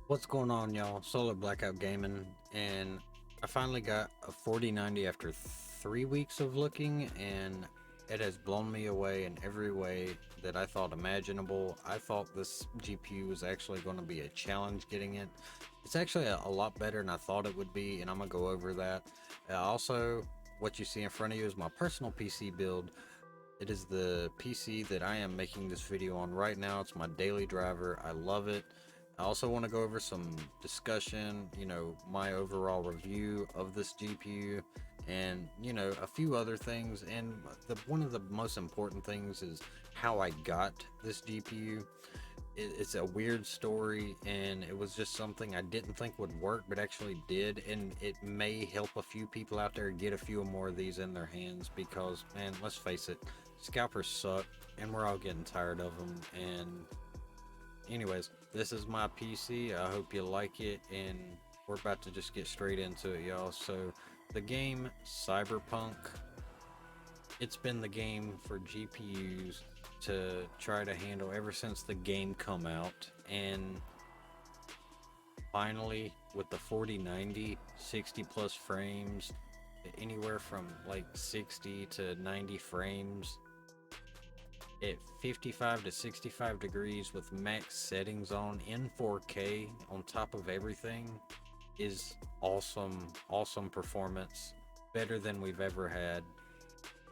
What's going on, y'all? Solar Blackout Gaming, and I finally got a 4090 after 3 weeks of looking, and it has blown me away in every way that I thought imaginable. I thought this GPU was actually going to be a challenge getting it. It's actually a lot better than I thought it would be, and I'm going to go over that. Also, what you see in front of you is my personal PC build. It is the PC that I am making this video on right now. It's my daily driver. I love it. I also want to go over some discussion, my overall review of this GPU and, a few other things. And one of the most important things is how I got this GPU. It's a weird story, and it was just something I didn't think would work, but actually did. And it may help a few people out there get a few more of these in their hands because, man, let's face it, scalpers suck, and we're all getting tired of them. And anyways, this is my PC. I hope you like it, and we're about to just get straight into it, y'all. So, the game Cyberpunk, it's been the game for GPUs to try to handle ever since the game come out, and finally with the 4090, 60 plus frames, anywhere from like 60 to 90 frames at 55 to 65 degrees with max settings on in 4K on top of everything is awesome performance, better than we've ever had.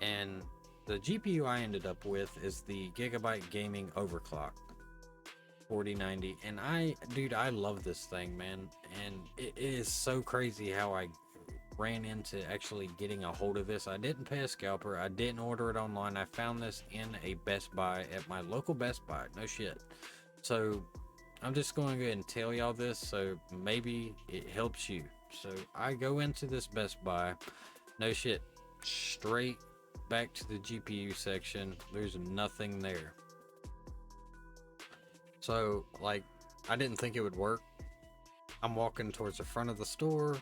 And the GPU I ended up with is the Gigabyte Gaming Overclock 4090, and I love this thing, man. And it is so crazy how I ran into actually getting a hold of this. I didn't pay a scalper. I didn't order it online. I found this in a Best Buy at my local Best Buy. No shit. So I'm just going to go ahead and tell y'all this so maybe it helps you. So I go into this Best Buy. No shit. Straight back to the GPU section. There's nothing there. So, like, I didn't think it would work. I'm walking towards the front of the store.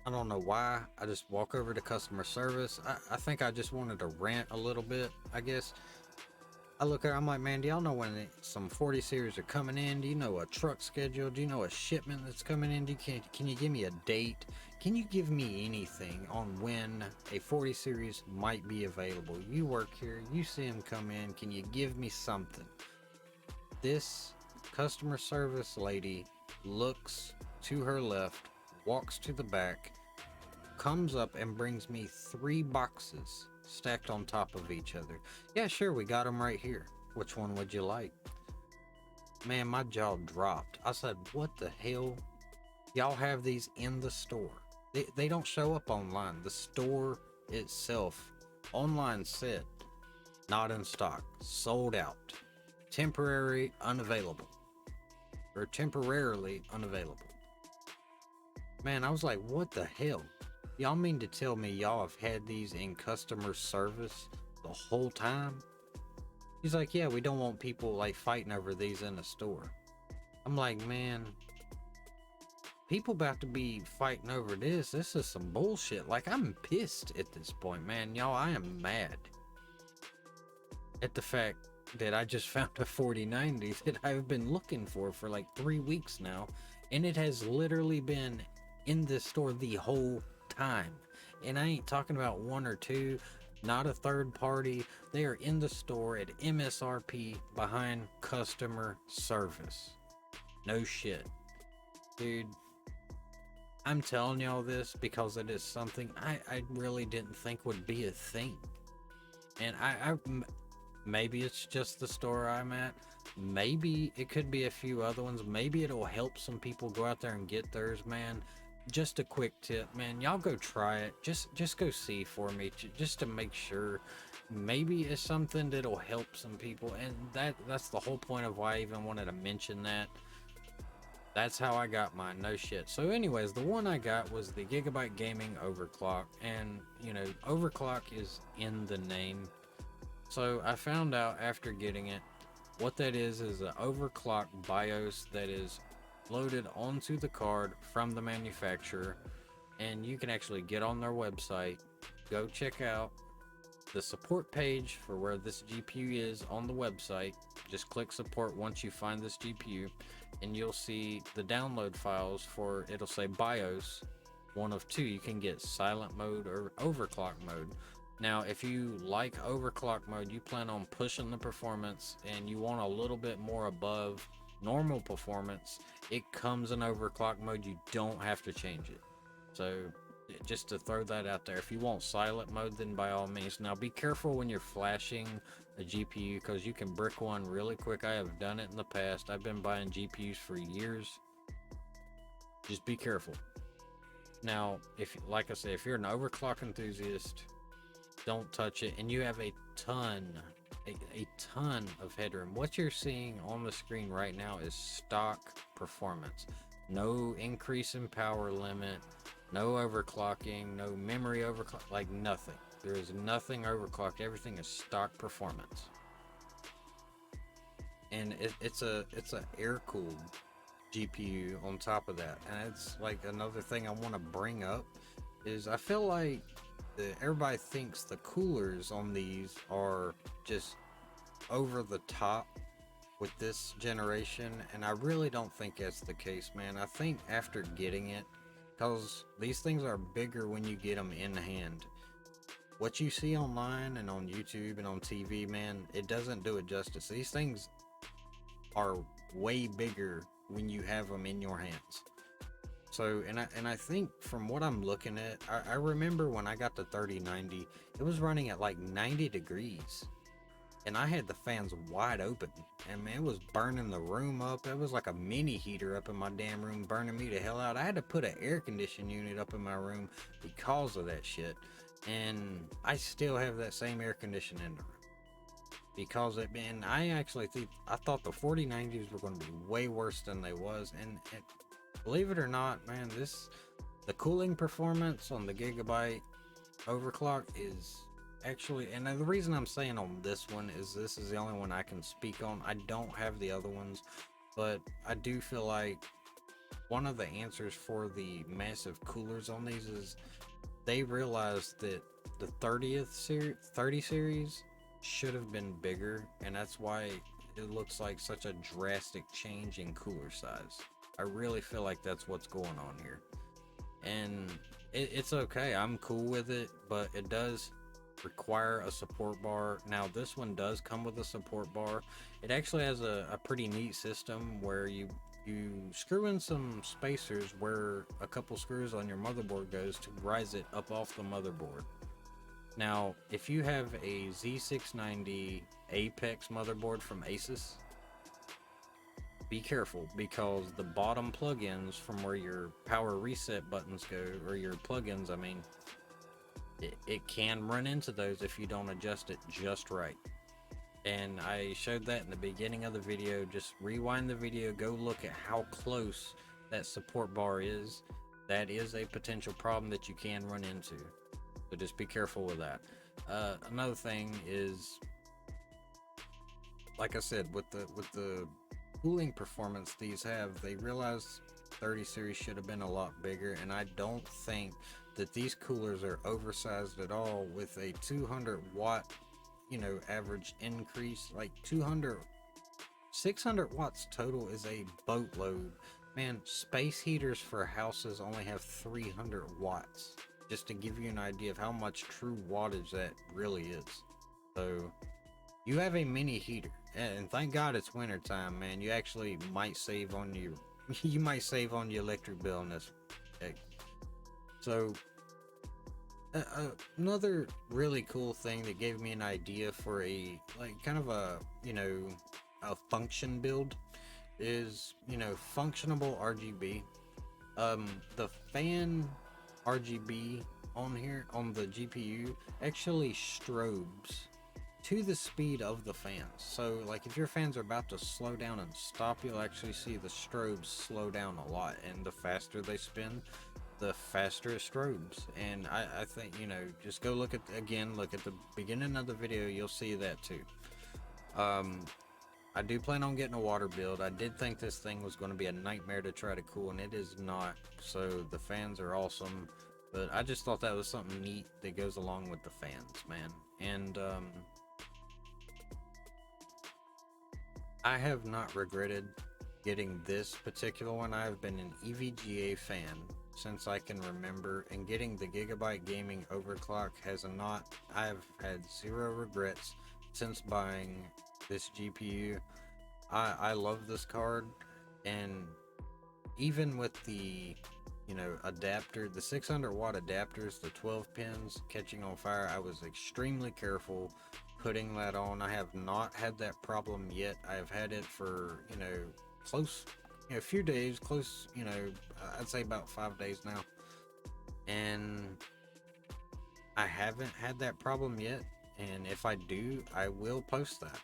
I don't know why. I just walk over to customer service. I think I just wanted to rant a little bit, I guess. I look at her, I'm like, man, do y'all know when some 40 series are coming in? Do you know a truck schedule? Do you know a shipment that's coming in? Can you give me a date? Can you give me anything on when a 40 series might be available? You work here, you see them come in. Can you give me something? This customer service lady looks to her left, walks to the back, comes up and brings me 3 boxes stacked on top of each other. Yeah, sure, we got them right here. Which one would you like? Man, my jaw dropped. I said, what the hell? Y'all have these in the store. They don't show up online. The store itself, online said, not in stock, sold out, temporary unavailable, or temporarily unavailable. Man, I was like, what the hell? Y'all mean to tell me y'all have had these in customer service the whole time? He's like, yeah, we don't want people like fighting over these in the store. I'm like, man, people about to be fighting over this. This is some bullshit. Like, I'm pissed at this point, man. Y'all, I am mad at the fact that I just found a 4090 that I've been looking for like 3 weeks now, and it has literally been in this store the whole time. And I ain't talking about one or two, not a third party. They are in the store at MSRP behind customer service. No shit. Dude, I'm telling y'all this because it is something I really didn't think would be a thing. And maybe it's just the store I'm at. Maybe it could be a few other ones. Maybe it'll help some people go out there and get theirs, man. Just a quick tip, man. Y'all go try it. Just go see for me, just to make sure. Maybe it's something that'll help some people, and that's the whole point of why I even wanted to mention that. That's how I got mine, no shit. So anyways, the one I got was the Gigabyte Gaming Overclock, and Overclock is in the name. So I found out after getting it, what that is an overclock BIOS that is loaded onto the card from the manufacturer, and you can actually get on their website, go check out the support page for where this GPU is on the website. Just click support once you find this GPU, and you'll see the download files for, it'll say BIOS, one of two. You can get silent mode or overclock mode. Now, if you like overclock mode, you plan on pushing the performance and you want a little bit more above normal performance, it comes in overclock mode. You don't have to change it. So just to throw that out there, if you want silent mode, then by all means. Now be careful when you're flashing a GPU, because you can brick one really quick. I have done it in the past. I've been buying GPUs for years. Just be careful. Now, if, like I said, if you're an overclock enthusiast, don't touch it. And you have a ton of headroom. What you're seeing on the screen right now is stock performance. No increase in power limit, no overclocking, no memory overclock, like nothing. There is nothing overclocked. Everything is stock performance. And it's a air cooled GPU on top of that. And it's like another thing I want to bring up is I feel like everybody thinks the coolers on these are just over the top with this generation, and I really don't think that's the case, man. I think after getting it, because these things are bigger when you get them in hand. What you see online and on YouTube and on TV, man, it doesn't do it justice. These things are way bigger when you have them in your hands. So, and I think from what I'm looking at, I remember when I got the 3090, it was running at like 90 degrees. And I had the fans wide open. And man, it was burning the room up. It was like a mini heater up in my damn room, burning me the hell out. I had to put an air conditioning unit up in my room because of that shit. And I still have that same air conditioning in the room. Because it, man, I thought the 4090s were going to be way worse than they was. And believe it or not, man, the cooling performance on the Gigabyte overclock is actually, and the reason I'm saying on this one is this is the only one I can speak on. I don't have the other ones, but I do feel like one of the answers for the massive coolers on these is they realized that the 30 series should have been bigger, and that's why it looks like such a drastic change in cooler size. I really feel like that's what's going on here, and it's okay. I'm cool with it, but it does require a support bar. Now this one does come with a support bar. It actually has a pretty neat system where you screw in some spacers where a couple screws on your motherboard goes to rise it up off the motherboard. Now if you have a Z690 Apex motherboard from Asus, be careful, because the bottom plugins from where your power reset buttons go, or your plugins, I mean, it can run into those if you don't adjust it just right. And I showed that in the beginning of the video. Just rewind the video, go look at how close that support bar is. That is a potential problem that you can run into, so just be careful with that. Another thing is, like I said, with the cooling performance these have, they realized 30 series should have been a lot bigger, and I don't think that these coolers are oversized at all. With a 200 watt, average increase, like 600 watts total is a boatload, man. Space heaters for houses only have 300 watts, just to give you an idea of how much true wattage that really is. So you have a mini heater, and thank God it's winter time, man. You actually might save on your electric bill in this. So another really cool thing that gave me an idea for a kind of a function build is functionable RGB. The fan RGB on here on the GPU actually strobes to the speed of the fans. So like if your fans are about to slow down and stop, you'll actually see the strobes slow down a lot, and the faster they spin, the faster it strobes. And I think, just go look at the beginning of the video, you'll see that too. I do plan on getting a water build. I did think this thing was going to be a nightmare to try to cool, and it is not. So the fans are awesome, but I just thought that was something neat that goes along with the fans, man. and I have not regretted getting this particular one. I've been an EVGA fan since I can remember, and getting the Gigabyte gaming overclock has not, I've had zero regrets since buying this GPU. I love this card, and even with the adapter, the 600-watt adapters, the 12 pins catching on fire, I was extremely careful putting that on. I have not had that problem yet. I've had it for close, a few days, close, I'd say about 5 days now, and I haven't had that problem yet. And if I do, I will post that.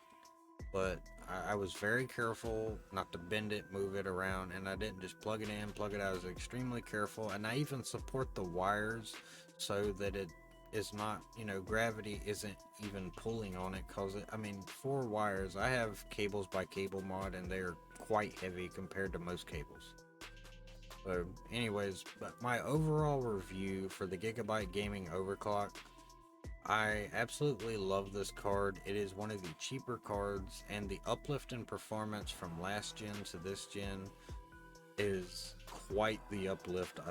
But I was very careful not to bend it, move it around, and I didn't just plug it in, plug it out. I was extremely careful, and I even support the wires so that it is not, gravity isn't even pulling on it. Cause I mean, 4 wires. I have cables by Cable Mod, and they're quite heavy compared to most cables. So, anyways, but my overall review for the Gigabyte Gaming Overclock, I absolutely love this card. It is one of the cheaper cards, and the uplift in performance from last gen to this gen is quite the uplift.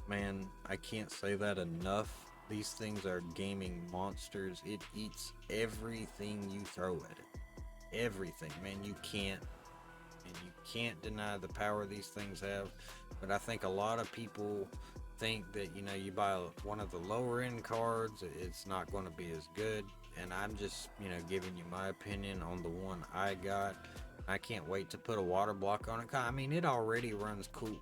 Man, I can't say that enough. These things are gaming monsters. It eats everything you throw at it. Everything, man. You can't deny the power these things have. But I think a lot of people think that you buy one of the lower end cards, it's not going to be as good. And I'm just giving you my opinion on the one I got. I can't wait to put a water block on it. I mean, it already runs cool,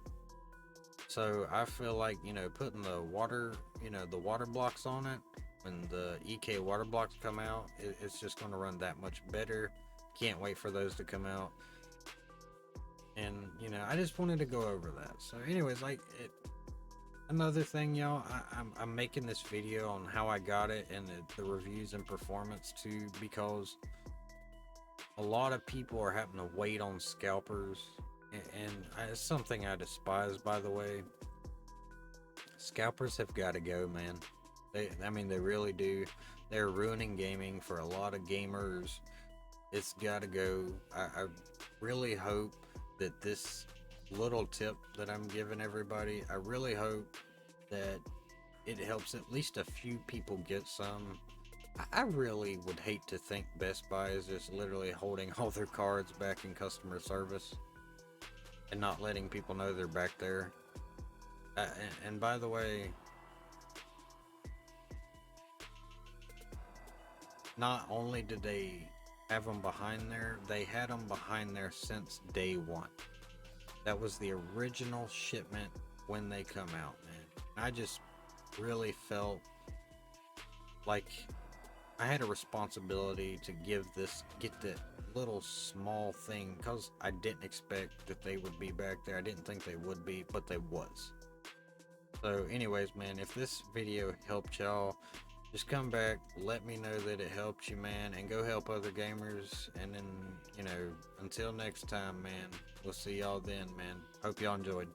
so I feel like putting the water blocks on it, when the EK water blocks come out, it's just going to run that much better. Can't wait for those to come out. And I just wanted to go over that. So anyways, another thing, y'all, I'm making this video on how I got it, and the reviews and performance too, because a lot of people are having to wait on scalpers, and it's something I despise, by the way. Scalpers have got to go, man. They really do. They're ruining gaming for a lot of gamers. It's got to go. I really hope that this little tip that I'm giving everybody, I really hope that it helps at least a few people get some. I really would hate to think Best Buy is just literally holding all their cards back in customer service and not letting people know they're back there. And by the way, not only did they have them behind there, they had them behind there since day one. That was the original shipment when they come out, man. I just really felt like I had a responsibility to get that little small thing, because I didn't expect that they would be back there. I didn't think they would be, but they was. So anyways, man, if this video helped y'all, just come back, let me know that it helped you, man, and go help other gamers. And then, until next time, man, we'll see y'all then, man. Hope y'all enjoyed.